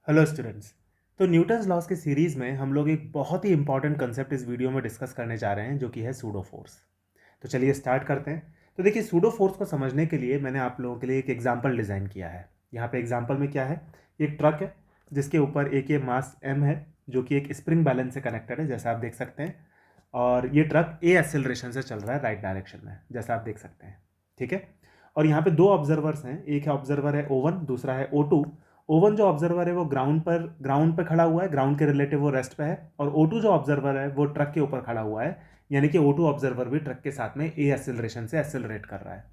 Hello students. तो Newton's laws के series में हम लोग एक बहुत ही इंपॉर्टेंट कंसेप्ट इस वीडियो में डिस्कस करने जा रहे हैं जो कि है सूडो फोर्स। तो चलिए स्टार्ट करते हैं। तो देखिए, सूडो फोर्स को समझने के लिए मैंने आप लोगों के लिए एक एग्जांपल डिज़ाइन किया है। यहाँ पे एग्जांपल में क्या है, एक ट्रक है जिसके ऊपर एक ये मास एम है जो कि एक स्प्रिंग बैलेंस से कनेक्टेड है, जैसा आप देख सकते हैं। और ये ट्रक ए एक्सेलरेशन से चल रहा है राइट डायरेक्शन में, जैसा आप देख सकते हैं। ठीक है। और यहाँ पे दो ऑब्जर्वर्स हैं, एक ऑब्जर्वर है O1, दूसरा है O2। ओवन जो ऑब्जर्वर है वो ग्राउंड पे खड़ा हुआ है, ग्राउंड के रिलेटिव वो रेस्ट पे है। और O2 जो ऑब्जर्वर है वो ट्रक के ऊपर खड़ा हुआ है, यानी कि O2 ऑब्जर्वर भी ट्रक के साथ में ए एक्सेलरेशन से एक्सेलरेट कर रहा है।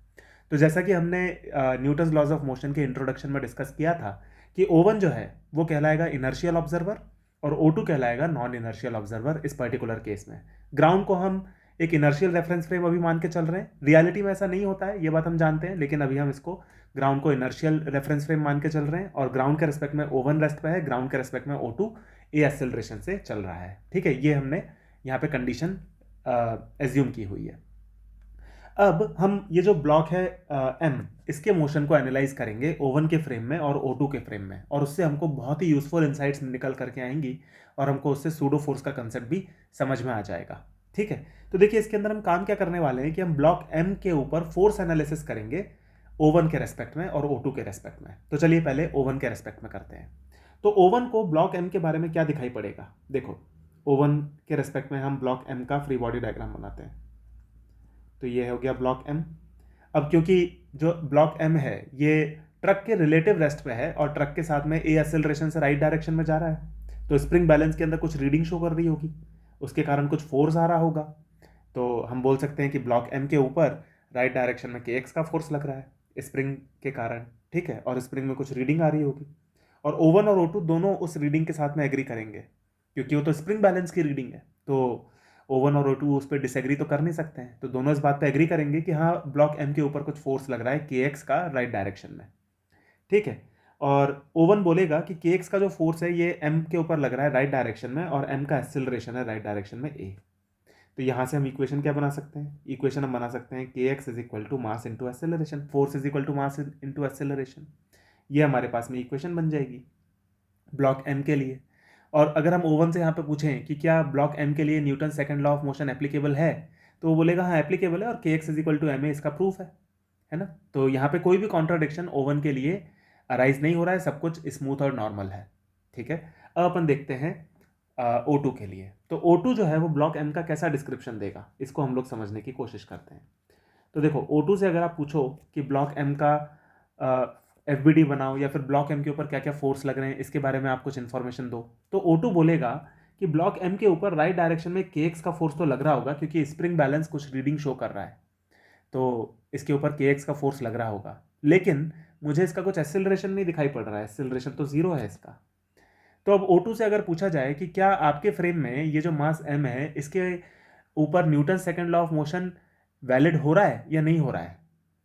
तो जैसा कि हमने न्यूटन्स लॉज ऑफ मोशन के इंट्रोडक्शन में डिस्कस किया था कि O1 जो है वो कहलाएगा इनर्शियल ऑब्जर्वर और O2 कहलाएगा नॉन इनर्शियल ऑब्जर्वर। इस पर्टिकुलर केस में ग्राउंड को हम एक इनर्शियल रेफरेंस फ्रेम अभी मान के चल रहे हैं। रियलिटी में ऐसा नहीं होता है, ये बात हम जानते हैं, लेकिन अभी हम इसको ग्राउंड को इनर्शियल रेफरेंस फ्रेम मान के चल रहे हैं। और ग्राउंड के रेस्पेक्ट में O1 रेस्ट पे है, ग्राउंड के रेस्पेक्ट में O2 ए एक्सेलरेशन से चल रहा है। ठीक है, ये हमने यहाँ पे कंडीशन एज्यूम की हुई है। अब हम ये जो ब्लॉक है एम, इसके मोशन को एनालाइज करेंगे O1 के फ्रेम में और O2 के फ्रेम में, और उससे हमको बहुत ही यूजफुल इंसाइट्स निकल करके आएंगी और हमको उससे सूडो फोर्स का कंसेप्ट भी समझ में आ जाएगा। ठीक है। तो देखिए, इसके अंदर हम काम क्या करने वाले हैं कि हम ब्लॉक एम के ऊपर फोर्स एनालिसिस करेंगे O1 के रेस्पेक्ट में और O2 के रेस्पेक्ट में। तो चलिए पहले O1 के रेस्पेक्ट में करते हैं। तो O1 को ब्लॉक एम के बारे में क्या दिखाई पड़ेगा, देखो। O1 के रेस्पेक्ट में हम ब्लॉक एम का फ्री बॉडी डायग्राम बनाते हैं। तो ये हो गया ब्लॉक एम। अब क्योंकि जो ब्लॉक एम है ये ट्रक के रिलेटिव रेस्ट पे है और ट्रक के साथ में ए एक्सेलरेशन से राइट डायरेक्शन में जा रहा है, तो स्प्रिंग बैलेंस के अंदर कुछ रीडिंग शो कर रही होगी, उसके कारण कुछ फोर्स आ रहा होगा। तो हम बोल सकते हैं कि ब्लॉक एम के ऊपर राइट डायरेक्शन में के एक्स का फोर्स लग रहा है स्प्रिंग के कारण। ठीक है, और स्प्रिंग में कुछ रीडिंग आ रही होगी, और O1 और O2 दोनों उस रीडिंग के साथ में एग्री करेंगे, क्योंकि वो तो स्प्रिंग बैलेंस की रीडिंग है। तो O1 और O2 उस पर डिसएग्री तो कर नहीं सकते हैं, तो दोनों इस बात पे एग्री करेंगे कि हाँ, ब्लॉक एम के ऊपर कुछ फोर्स लग रहा है के एक्स का राइट डायरेक्शन में। ठीक है। और O1 बोलेगा कि के एक्स का जो फोर्स है ये एम के ऊपर लग रहा है राइट डायरेक्शन में, और एम का एक्सेलरेशन है राइट डायरेक्शन में ए। तो यहाँ से हम इक्वेशन क्या बना सकते हैं, इक्वेशन हम बना सकते हैं K X is equal to mass into acceleration, force is equal to mass into acceleration. ये हमारे पास में इक्वेशन बन जाएगी ब्लॉक एम के लिए। और अगर हम O1 से यहाँ पे पूछें कि क्या ब्लॉक एम के लिए Newton second law of motion applicable है, तो वो बोलेगा हाँ एप्लीकेबल है, और K X is equal to M A इसका प्रूफ है ना। तो यहाँ पे कोई भी कॉन्ट्राडिक्शन O1 के लिए अराइज नहीं हो रहा है, सब कुछ स्मूथ और नॉर्मल है। ठीक है। अब अपन देखते हैं O2 के लिए। तो O2 जो है वो ब्लॉक एम का कैसा डिस्क्रिप्शन देगा, इसको हम लोग समझने की कोशिश करते हैं। तो देखो, O2 से अगर आप पूछो कि ब्लॉक एम का FBD बनाओ या फिर ब्लॉक एम के ऊपर क्या क्या फोर्स लग रहे हैं, इसके बारे में आप कुछ इन्फॉर्मेशन दो, तो O2 बोलेगा कि ब्लॉक एम के ऊपर राइट डायरेक्शन में के एक्स का फोर्स तो लग रहा होगा, क्योंकि स्प्रिंग बैलेंस कुछ रीडिंग शो कर रहा है, तो इसके ऊपर के एक्स का फोर्स लग रहा होगा। लेकिन मुझे इसका कुछ एक्सेलरेशन नहीं दिखाई पड़ रहा है, एक्सेलरेशन तो जीरो है इसका। तो अब O2 से अगर पूछा जाए कि क्या आपके फ्रेम में ये जो मास m है इसके ऊपर Newton second law of motion valid हो रहा है या नहीं हो रहा है,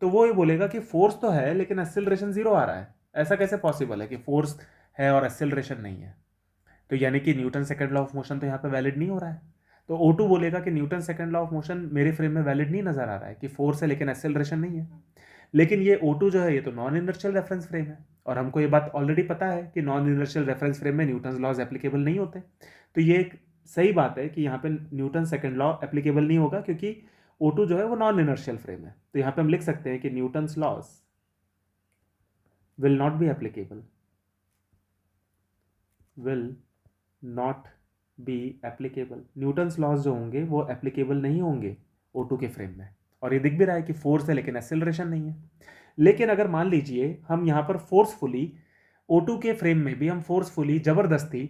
तो वो ये बोलेगा कि फोर्स तो है लेकिन एक्सेलरेशन जीरो आ रहा है। ऐसा कैसे पॉसिबल है कि फोर्स है और एक्सेलरेशन नहीं है, तो यानी कि Newton second law of motion तो यहाँ पे वैलिड नहीं हो रहा है। तो O2 बोलेगा कि Newton second law of motion मेरे फ्रेम में वैलिड नहीं नजर आ रहा है, कि फोर्स है लेकिन एक्सेलरेशन नहीं है। लेकिन ये O2 जो है ये तो नॉन इनर्शियल रेफरेंस फ्रेम है, और हमको ये बात ऑलरेडी पता है कि नॉन इनर्शियल रेफरेंस फ्रेम में न्यूटन लॉज एप्लीकेबल नहीं होते। तो ये एक सही बात है कि यहाँ पे न्यूटन सेकंड लॉ एप्लीकेबल नहीं होगा, क्योंकि O2 जो है वो नॉन इनर्शियल फ्रेम है। तो यहाँ पे हम लिख सकते हैं कि Newton's laws will not be applicable, will not be applicable. Newton's laws जो होंगे वो एप्लीकेबल नहीं होंगे O2 के फ्रेम में। और ये दिख भी रहा है कि फोर्स है लेकिन एक्सेलरेशन नहीं है। लेकिन अगर मान लीजिए हम यहाँ पर फोर्सफुली O2 के फ्रेम में भी हम फोर्सफुली जबरदस्ती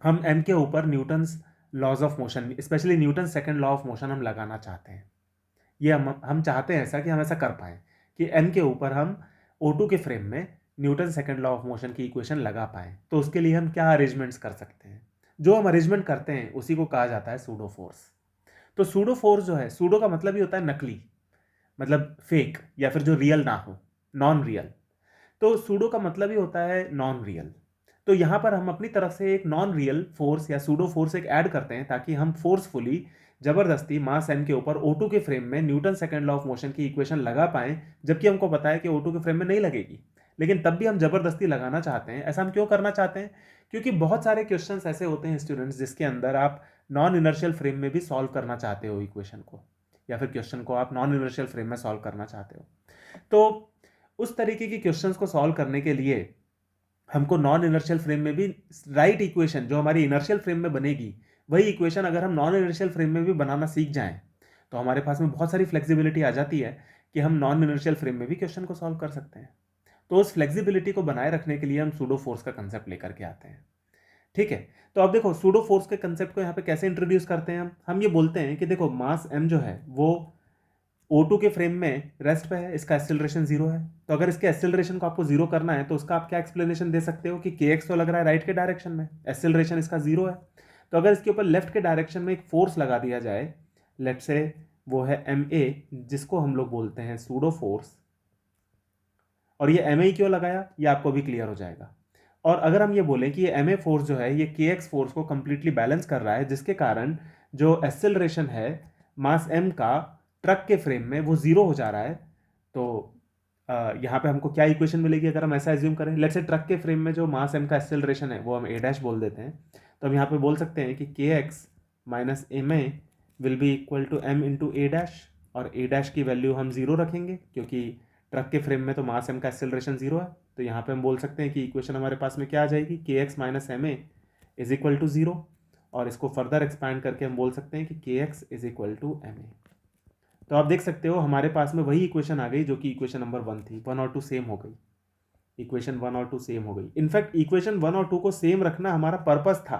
हम m के ऊपर Newton's laws of motion, specially Newton second law of motion हम लगाना चाहते हैं। ये हम चाहते हैं ऐसा कि हम ऐसा कर पाएँ कि m के ऊपर हम O2 के फ्रेम में Newton second law of motion की इक्वेशन लगा पाएँ। तो उसके लिए हम क्या अरेंजमेंट्स कर सकते हैं, जो हम अरेंजमेंट करते हैं उसी को कहा जाता है सूडो फोर्स। तो सूडो फोर्स जो है, सूडो का मतलब ही होता है नकली, मतलब फेक, या फिर जो रियल ना हो, नॉन रियल। तो सूडो का मतलब ही होता है नॉन रियल। तो यहां पर हम अपनी तरफ से एक नॉन रियल फोर्स या सूडो फोर्स एक ऐड करते हैं, ताकि हम फोर्सफुली जबरदस्ती मास m के ऊपर O2 के फ्रेम में Newton second law of motion की इक्वेशन लगा पाएं, जबकि हमको पता है कि O2 के फ्रेम में नहीं लगेगी। लेकिन तब भी हम जबरदस्ती लगाना चाहते हैं। ऐसा हम क्यों करना चाहते हैं? क्योंकि बहुत सारे क्वेश्चंस ऐसे होते हैं स्टूडेंट्स जिसके अंदर आप नॉन इनर्शियल फ्रेम में भी सॉल्व करना चाहते हो इक्वेशन को, या फिर क्वेश्चन को आप नॉन इनर्शियल फ्रेम में सॉल्व करना चाहते हो। तो उस तरीके की क्वेश्चंस को सॉल्व करने के लिए हमको नॉन इनर्शियल फ्रेम में भी राइट इक्वेशन जो हमारी इनर्शियल फ्रेम में बनेगी, वही इक्वेशन अगर हम नॉन इनर्शियल फ्रेम में भी बनाना सीख जाएं तो हमारे पास में बहुत सारी फ्लेक्सिबिलिटी आ जाती है कि हम नॉन इनर्शियल फ्रेम में भी क्वेश्चन को सॉल्व कर सकते हैं। तो उस फ्लेक्सिबिलिटी को बनाए रखने के लिए हम सूडो फोर्स का कंसेप्ट लेकर के आते हैं। ठीक है, तो अब देखो सूडो फोर्स के कंसेप्ट को यहाँ पे कैसे इंट्रोड्यूस करते हैं हम ये बोलते हैं कि देखो मास m जो है वो O2 के फ्रेम में रेस्ट पे है, इसका एक्सेलरेशन जीरो है। तो अगर इसके एक्सेलरेशन को आपको जीरो करना है तो उसका आप क्या एक्सप्लेनेशन दे सकते हो कि kx तो लग रहा है राइट के डायरेक्शन में, एक्सेलरेशन इसका जीरो है। तो अगर इसके ऊपर लेफ्ट के डायरेक्शन में एक फोर्स लगा दिया जाए, लेट से वो है ma, जिसको हम लोग बोलते हैं सूडो फोर्स, और ये ma क्यों लगाया ये आपको भी क्लियर हो जाएगा। और अगर हम ये बोलें कि ये ma फोर्स जो है ये kx फोर्स को कंप्लीटली बैलेंस कर रहा है, जिसके कारण जो एक्सेलरेशन है मास m का ट्रक के फ्रेम में वो जीरो हो जा रहा है, तो यहाँ पे हमको क्या इक्वेशन मिलेगी अगर हम ऐसा एज्यूम करें। लेट्स से ट्रक के फ्रेम में जो मास m का एक्सेलरेशन है वो हम a डैश बोल देते हैं। तो हम यहाँ पे बोल सकते हैं कि kx minus ma will be equal to m into a dash, और a डैश की वैल्यू हम जीरो रखेंगे क्योंकि ट्रक के फ्रेम में तो मास m का एक्सेलरेशन जीरो है। तो यहाँ पे हम बोल सकते हैं कि इक्वेशन हमारे पास में क्या आ जाएगी, kx minus ma is equal to zero, और इसको फर्दर एक्सपैंड करके हम बोल सकते हैं कि kx is equal to ma। तो आप देख सकते हो हमारे पास में वही इक्वेशन आ गई जो कि इक्वेशन नंबर 1 थी। 1 और 2 सेम हो गई, इक्वेशन 1 और 2 सेम हो गई। इनफैक्ट इक्वेशन 1 और 2 को सेम रखना हमारा पर्पस था,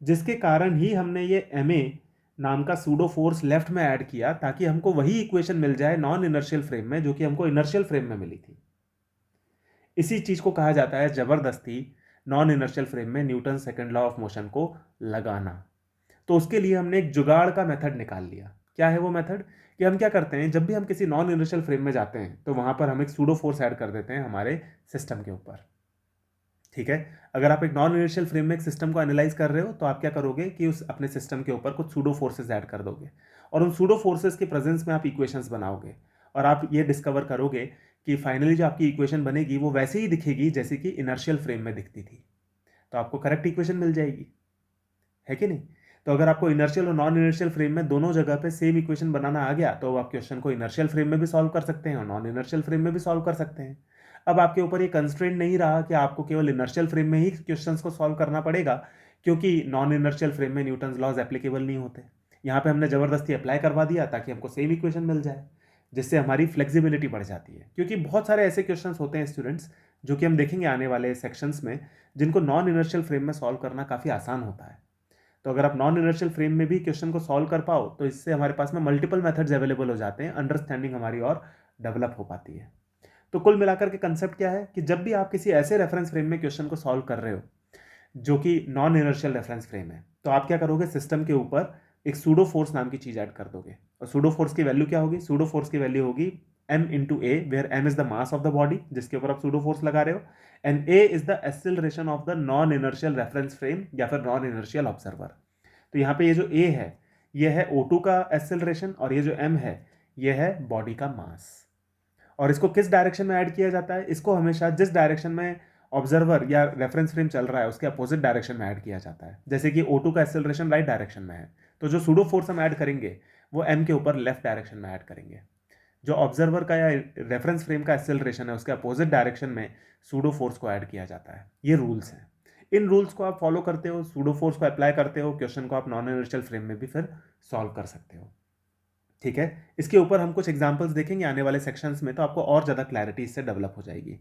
जिसके कारण ही हमने ये ma नाम का सूडो फोर्स लेफ्ट में ऐड किया ताकि हमको वही इक्वेशन मिल जाए नॉन इनर्शियल फ्रेम में जो कि हमको इनर्शियल फ्रेम में मिली थी। इसी चीज को कहा जाता है जबरदस्ती नॉन इनर्शियल फ्रेम में Newton second law of motion को लगाना। तो उसके लिए हमने एक जुगाड़ का मेथड निकाल लिया। क्या है वो मेथड? कि हम क्या करते हैं, जब भी हम किसी नॉन इनर्शियल फ्रेम में जाते हैं तो वहां पर हम एक सूडो फोर्स ऐड कर देते हैं हमारे सिस्टम के ऊपर। ठीक है, अगर आप एक नॉन इनर्शियल फ्रेम में एक सिस्टम को एनालाइज कर रहे हो तो आप क्या करोगे कि उस अपने सिस्टम के ऊपर कुछ सूडो फोर्सेस ऐड कर दोगे, और उन सूडो फोर्सेस के प्रेजेंस में आप इक्वेशंस बनाओगे, और आप ये डिस्कवर करोगे कि फाइनली जो आपकी इक्वेशन बनेगी वो वैसे ही दिखेगी जैसे कि इनर्शियल फ्रेम में दिखती थी। तो आपको करेक्ट इक्वेशन मिल जाएगी, है कि नहीं? तो अगर आपको इनर्शियल और नॉन इनर्शियल फ्रेम में दोनों जगह पे सेम इक्वेशन बनाना आ गया तो आप क्वेश्चन को इनर्शियल फ्रेम में भी सॉल्व कर सकते हैं और नॉन इनर्शियल फ्रेम में भी सॉल्व कर सकते हैं। अब आपके ऊपर ये कंस्ट्रेंट नहीं रहा कि आपको केवल इनर्शियल फ्रेम में ही क्वेश्चंस को सॉल्व करना पड़ेगा, क्योंकि नॉन इनर्शियल फ्रेम में न्यूटन्स लॉज एप्लीकेबल नहीं होते। यहाँ पे हमने जबरदस्ती अप्लाई करवा दिया ताकि हमको सेम इक्वेशन मिल जाए, जिससे हमारी फ्लेक्सिबिलिटी बढ़ जाती है। क्योंकि बहुत सारे ऐसे क्वेश्चन होते हैं स्टूडेंट्स जो कि हम देखेंगे आने वाले सेक्शंस में, जिनको नॉन इनर्शियल फ्रेम में सॉल्व करना काफ़ी आसान होता है। तो अगर आप नॉन इनर्शियल फ्रेम में भी क्वेश्चन को सॉल्व कर पाओ तो इससे हमारे पास में मल्टीपल मेथड्स अवेलेबल हो जाते हैं, अंडरस्टैंडिंग हमारी और डेवलप हो पाती है। तो कुल मिलाकर के कंसेप्ट क्या है कि जब भी आप किसी ऐसे रेफरेंस फ्रेम में क्वेश्चन को सॉल्व कर रहे हो जो कि नॉन इनर्शियल रेफरेंस फ्रेम है, तो आप क्या करोगे, सिस्टम के ऊपर एक सूडो फोर्स नाम की चीज ऐड कर दोगे। और सूडो फोर्स की वैल्यू क्या होगी? सूडो फोर्स की वैल्यू होगी m into A, where m is the mass of the body जिसके ऊपर आप सूडो फोर्स लगा रहे हो, and a is the acceleration of the non inertial reference frame या फिर नॉन इनर्शियल ऑब्जर्वर। तो यहाँ पे ये जो a है ये है O2 का एक्सेलरेशन, और ये जो m है ये है बॉडी का मास। और इसको किस डायरेक्शन में ऐड किया जाता है? इसको हमेशा जिस डायरेक्शन में ऑब्जर्वर या रेफरेंस फ्रेम चल रहा है उसके अपोजिट डायरेक्शन में ऐड किया जाता है। जैसे कि O2 का एक्सेलरेशन राइट डायरेक्शन में है तो जो सूडो फोर्स हम ऐड करेंगे वो m के ऊपर लेफ्ट डायरेक्शन में ऐड करेंगे। जो ऑब्जर्वर का या रेफरेंस फ्रेम का एक्सेलरेशन है उसके अपोजिट डायरेक्शन में सूडो फोर्स को ऐड किया जाता है। ये रूल्स हैं। इन रूल्स को आप फॉलो करते हो, सूडो फोर्स को अप्लाई करते हो, क्वेश्चन को आप नॉन इनर्शियल फ्रेम में भी फिर सॉल्व कर सकते हो। ठीक है, इसके ऊपर हम कुछ एग्जांपल्स देखेंगे आने वाले सेक्शंस में, तो आपको और ज़्यादा क्लैरिटी इससे डेवलप हो जाएगी।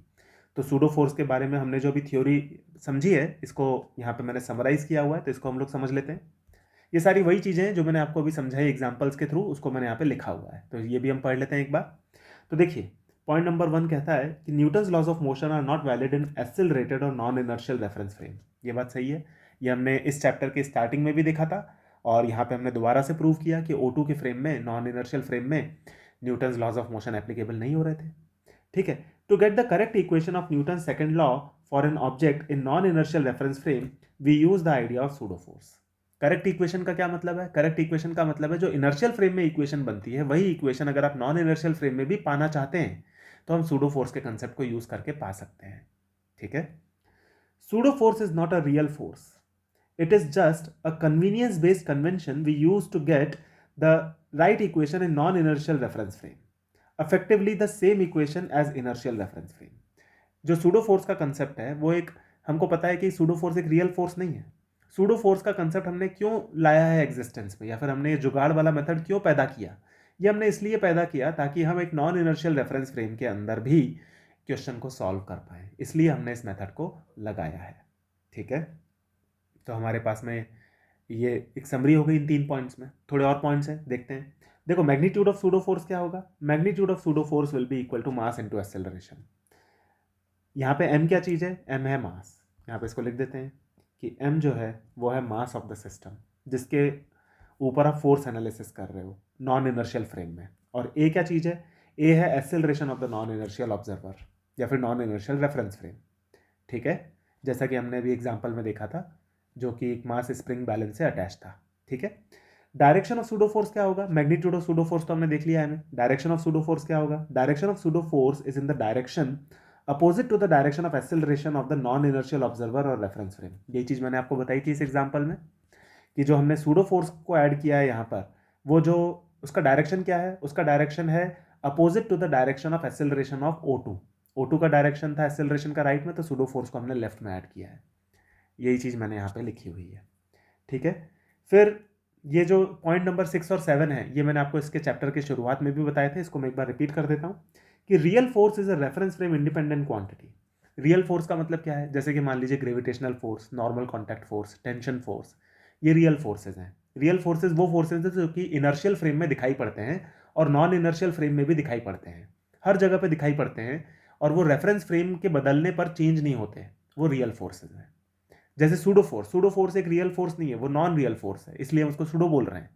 तो सूडो फोर्स के बारे में हमने जो भी थ्योरी समझी है इसको यहाँ पे मैंने समराइज किया हुआ है, तो इसको हम लोग समझ लेते हैं। ये सारी वही चीज़ें हैं जो मैंने आपको अभी समझाई एग्जाम्पल्स के थ्रू, उसको मैंने यहाँ पे लिखा हुआ है, तो ये भी हम पढ़ लेते हैं एक बार। तो देखिए पॉइंट नंबर 1 कहता है कि Newton's laws of motion are not valid in accelerated और नॉन इनर्शियल रेफरेंस फ्रेम। ये बात सही है, ये हमने इस चैप्टर के स्टार्टिंग में भी देखा था, और यहाँ पे हमने दोबारा से प्रूव किया कि O2 के फ्रेम में, नॉन इनर्शियल फ्रेम में Newton's laws of motion applicable नहीं हो रहे थे। ठीक है, to get the correct equation of Newton second law for an object in non inertial reference frame we use the idea of pseudo force. Correct equation का क्या मतलब है? करेक्ट इक्वेशन का मतलब है जो इनर्शियल फ्रेम में इक्वेशन बनती है वही इक्वेशन अगर आप नॉन इनर्शियल फ्रेम में भी पाना चाहते हैं तो हम सूडो फोर्स के कंसेप्ट को यूज करके पा सकते हैं। ठीक है, pseudo force is not a real force, it is just a convenience based convention we use to get the right equation in non-inertial reference frame, effectively the same equation as inertial reference frame। जो pseudo force का concept है वो एक, हमको पता है कि pseudo force एक रियल फोर्स नहीं है। सूडो फोर्स का कंसेप्ट हमने क्यों लाया है एग्जिस्टेंस में, या फिर हमने ये जुगाड़ वाला मेथड क्यों पैदा किया? ये हमने इसलिए पैदा किया ताकि हम एक नॉन इनर्शियल रेफरेंस फ्रेम के अंदर भी क्वेश्चन को सॉल्व कर पाए, इसलिए हमने इस मेथड को लगाया है। ठीक है, तो हमारे पास में ये एक समरी हो गई इन 3 पॉइंट्स में। थोड़े और पॉइंट्स हैं, देखते हैं। देखो, मैग्नीट्यूड ऑफ सूडो फोर्स क्या होगा? Magnitude of pseudo force will be equal to mass into acceleration. यहाँ पे m क्या चीज़ है? m है मास। यहाँ पे इसको लिख देते हैं कि m जो है वो है मास ऑफ द सिस्टम, जिसके ऊपर आप फोर्स एनालिसिस कर रहे हो नॉन इनर्शियल फ्रेम में। और a क्या चीज़ है? a है acceleration of the non inertial observer या फिर नॉन इनर्शियल रेफरेंस फ्रेम। ठीक है, जैसा कि हमने अभी एग्जाम्पल में देखा था, जो कि एक मास स्प्रिंग बैलेंस से अटैच था। ठीक है, डायरेक्शन ऑफ सूडो फोर्स क्या होगा? मैग्नीट्यूड ऑफ सूडो फोर्स तो हमने देख लिया है हमें। डायरेक्शन ऑफ सूडो फोर्स क्या होगा? Direction of pseudo force is in the direction opposite to the direction of acceleration of the non inertial observer और रेफरेंस फ्रेम। यही चीज मैंने आपको बताई थी इस एग्जाम्पल में, कि जो हमने सूडो फोर्स को ऐड किया है यहाँ पर, वो जो उसका डायरेक्शन क्या है? उसका डायरेक्शन है opposite to the direction of acceleration of O2। O2 का डायरेक्शन था एक्सेलरेशन का राइट में, तो सूडो फोर्स को हमने लेफ्ट में ऐड किया है। यही चीज़ मैंने यहाँ पे लिखी हुई है। ठीक है, फिर ये जो पॉइंट नंबर 6 और 7 है, ये मैंने आपको इसके चैप्टर की शुरुआत में भी बताए थे, इसको मैं एक बार रिपीट कर देता हूँ कि real force is a reference frame independent quantity. Real force का मतलब क्या है? जैसे कि मान लीजिए gravitational force, normal contact force, tension force, ये रियल फोर्सेज हैं। रियल फोर्सेज वो फोर्सेज हैं जो कि इनर्शियल फ्रेम में दिखाई पड़ते हैं और नॉन इनर्शियल फ्रेम में भी दिखाई पड़ते हैं, हर जगह पे दिखाई पड़ते हैं, और वो रेफरेंस फ्रेम के बदलने पर चेंज नहीं होते, वो रियल फोर्सेज हैं। जैसे सूडो फोर्स एक रियल फोर्स नहीं है, वो नॉन रियल फोर्स है, इसलिए हम उसको सूडो बोल रहे हैं।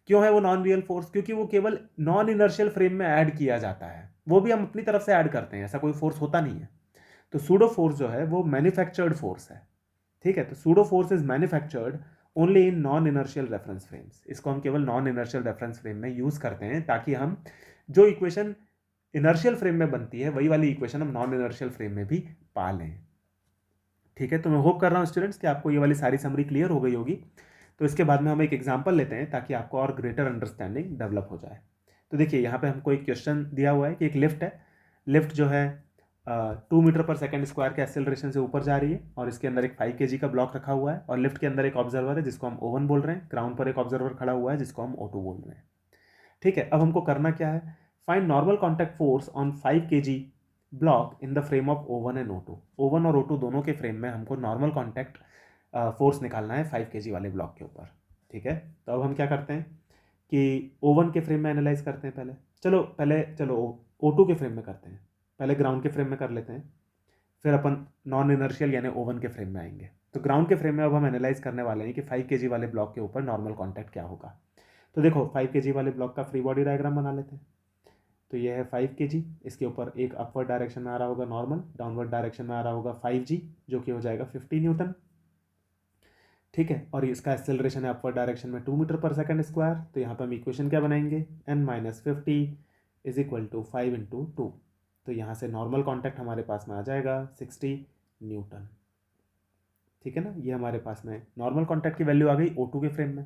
क्यों है वो नॉन रियल फोर्स? क्योंकि वो केवल नॉन इनर्शियल फ्रेम में ऐड किया जाता है, वो भी हम अपनी तरफ से ऐड करते हैं, ऐसा कोई फोर्स होता नहीं है। तो सूडो फोर्स जो है वो मैन्युफैक्चर्ड फोर्स है। ठीक है, तो pseudo force is manufactured only in non inertial reference frames. इसको हम केवल नॉन इनर्शियल रेफरेंस फ्रेम में यूज करते हैं ताकि हम जो इक्वेशन इनर्शियल फ्रेम में बनती है वही वाली इक्वेशन हम नॉन इनर्शियल फ्रेम में भी पा लें। ठीक है, तो मैं होप कर रहा हूँ स्टूडेंट्स कि आपको ये वाली सारी समरी क्लियर हो गई होगी। तो इसके बाद में हम एक एग्जांपल लेते हैं ताकि आपको और ग्रेटर अंडरस्टैंडिंग डेवलप हो जाए। तो देखिए, यहाँ पे हमको एक क्वेश्चन दिया हुआ है कि एक लिफ्ट है, लिफ्ट जो है 2 मीटर पर सेकेंड स्क्वायर के एक्सेलरेशन से ऊपर जा रही है, और इसके अंदर एक 5 kg का ब्लॉक रखा हुआ है, और लिफ्ट के अंदर एक ऑब्जर्वर है जिसको हम O1 बोल रहे हैं, ग्राउंड पर एक ऑब्जर्वर खड़ा हुआ है जिसको हम O2 बोल रहे हैं। ठीक है, अब हमको करना क्या है? Find normal contact force on 5 kg block in the frame of O1 and O2। O1 और O2 दोनों के फ्रेम में हमको नॉर्मल कॉन्टैक्ट फोर्स निकालना है 5 kg वाले ब्लॉक के ऊपर। ठीक है, तो अब हम क्या करते हैं कि O1 के फ्रेम में एनालाइज करते हैं। चलो O2 के फ्रेम में करते हैं, पहले ग्राउंड के फ्रेम में कर लेते हैं, फिर अपन नॉन इनर्शियल यानी O1 के फ्रेम में आएंगे। तो ग्राउंड के फ्रेम में अब हम एनालाइज करने वाले हैं कि 5 kg वाले ब्लॉक के ऊपर नॉर्मल कॉन्टैक्ट क्या होगा। तो देखो, 5 kg वाले ब्लॉक का फ्री बॉडी डायग्राम बना लेते हैं। तो ये है 5 kg, इसके ऊपर एक अपवर्ड डायरेक्शन में आ रहा होगा नॉर्मल, डाउनवर्ड डायरेक्शन में आ रहा होगा 5g, जो कि हो जाएगा 50 न्यूटन। ठीक है, और इसका एक्सेलरेशन है अपवर्ड डायरेक्शन में 2 मीटर पर सेकेंड स्क्वायर। तो यहाँ पर हम इक्वेशन क्या बनाएंगे? n-50 is equal to 5 into 2। तो यहाँ से नॉर्मल कॉन्टैक्ट हमारे पास में आ जाएगा 60 न्यूटन। ठीक है ना, ये हमारे पास में नॉर्मल कॉन्टैक्ट की वैल्यू आ गई O2 के फ्रेम में।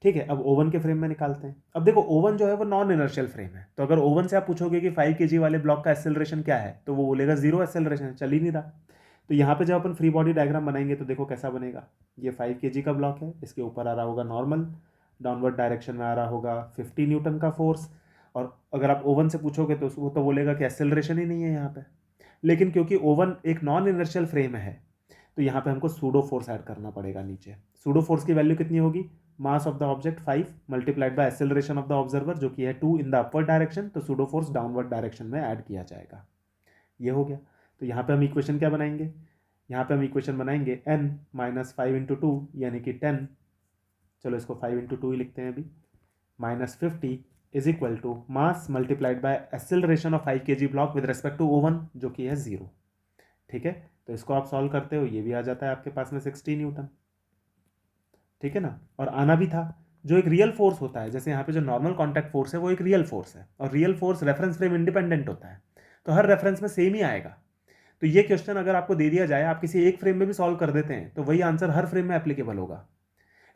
ठीक है, अब O1 के फ्रेम में निकालते हैं। अब देखो, O1 जो है वो नॉन इनर्शियल फ्रेम है, तो अगर O1 से आप पूछोगे कि 5 kg वाले ब्लॉक का एक्सेलरेशन क्या है, तो वो बोलेगा 0 एक्सेलरेशन, चल ही नहीं रहा। तो यहाँ पे जब अपन फ्री बॉडी डायग्राम बनाएंगे तो देखो कैसा बनेगा। ये 5 kg का ब्लॉक है, इसके ऊपर आ रहा होगा नॉर्मल, डाउनवर्ड डायरेक्शन में आ रहा होगा 50 न्यूटन का फोर्स, और अगर आप O1 से पूछोगे तो वो तो बोलेगा कि एक्सेलरेशन ही नहीं है यहाँ पे। लेकिन क्योंकि O1 एक नॉन इनर्शियल फ्रेम है, तो यहाँ पे हमको सूडो फोर्स ऐड करना पड़ेगा नीचे। सूडो फोर्स की वैल्यू कितनी होगी? मास of the object 5 multiplied by acceleration of the observer, जो कि है 2 इन द अपवर्ड डायरेक्शन, तो सूडो फोर्स डाउनवर्ड डायरेक्शन में ऐड किया जाएगा। ये हो गया। तो यहाँ पे हम इक्वेशन क्या बनाएंगे? यहाँ पे हम इक्वेशन बनाएंगे n-5 इंटू 2 यानी कि 10, चलो इसको 5 इंटू 2 ही लिखते हैं अभी, -50 is equal to mass multiplied by acceleration of 5 kg block with respect to O1 जो कि है 0। ठीक है, तो इसको आप सॉल्व करते हो, ये भी आ जाता है आपके पास में 60 न्यूटन। ठीक है ना, और आना भी था। जो एक रियल फोर्स होता है, जैसे यहाँ पे जो नॉर्मल कॉन्टैक्ट फोर्स है वो एक रियल फोर्स है, और real force reference frame independent होता है। तो हर रेफरेंस में सेम ही आएगा। तो ये क्वेश्चन अगर आपको दे दिया जाए, आप किसी एक फ्रेम में भी सॉल्व कर देते हैं तो वही आंसर हर फ्रेम में एप्लीकेबल होगा।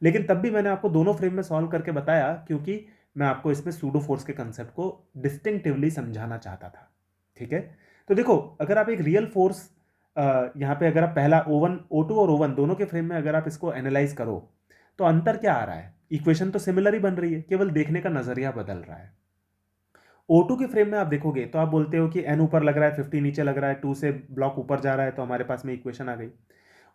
लेकिन तब भी मैंने आपको दोनों फ्रेम में सॉल्व करके बताया, क्योंकि मैं आपको इसमें सूडो फोर्स के कंसेप्ट को डिस्टिंक्टिवली समझाना चाहता था। ठीक है, तो देखो, अगर आप एक रियल फोर्स यहाँ पे अगर आप पहला O1 O2 और O1 दोनों के फ्रेम में अगर आप इसको एनालाइज करो तो अंतर क्या आ रहा है? इक्वेशन तो सिमिलर ही बन रही है, केवल देखने का नजरिया बदल रहा है। O2 के फ्रेम में आप देखोगे तो आप बोलते हो कि n ऊपर लग रहा है, 50 नीचे लग रहा है, 2 से ब्लॉक ऊपर जा रहा है, तो हमारे पास में इक्वेशन आ गई।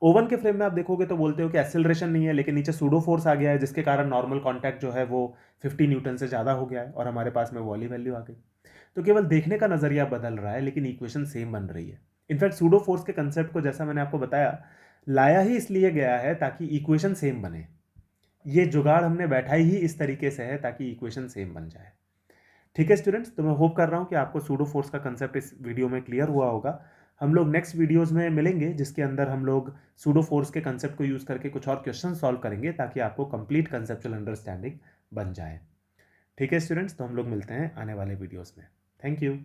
O1 के फ्रेम में आप देखोगे तो बोलते हो कि एक्सेलरेशन नहीं है, लेकिन नीचे सूडो फोर्स आ गया है, जिसके कारण नॉर्मल कांटेक्ट जो है वो 50 न्यूटन से ज़्यादा हो गया है और हमारे पास में वो वाली वैल्यू आ गई। तो केवल देखने का नजरिया बदल रहा है, लेकिन इक्वेशन सेम बन रही है। इनफैक्ट सूडो फोर्स के कंसेप्ट को, जैसा मैंने आपको बताया, लाया ही इसलिए गया है ताकि इक्वेशन सेम बने। ये जुगाड़ हमने बैठाई ही इस तरीके से है ताकि इक्वेशन सेम बन जाए। ठीक है स्टूडेंट्स, तो मैं होप कर रहा हूँ कि आपको सूडो फोर्स का कंसेप्ट इस वीडियो में क्लियर हुआ होगा। हम लोग नेक्स्ट वीडियोस में मिलेंगे, जिसके अंदर हम लोग सूडो फोर्स के कंसेप्ट को यूज़ करके कुछ और क्वेश्चन सॉल्व करेंगे ताकि आपको कंप्लीट कंसेप्चुअल अंडरस्टैंडिंग बन जाए। ठीक है स्टूडेंट्स, तो हम लोग मिलते हैं आने वाले वीडियोस में। Thank you.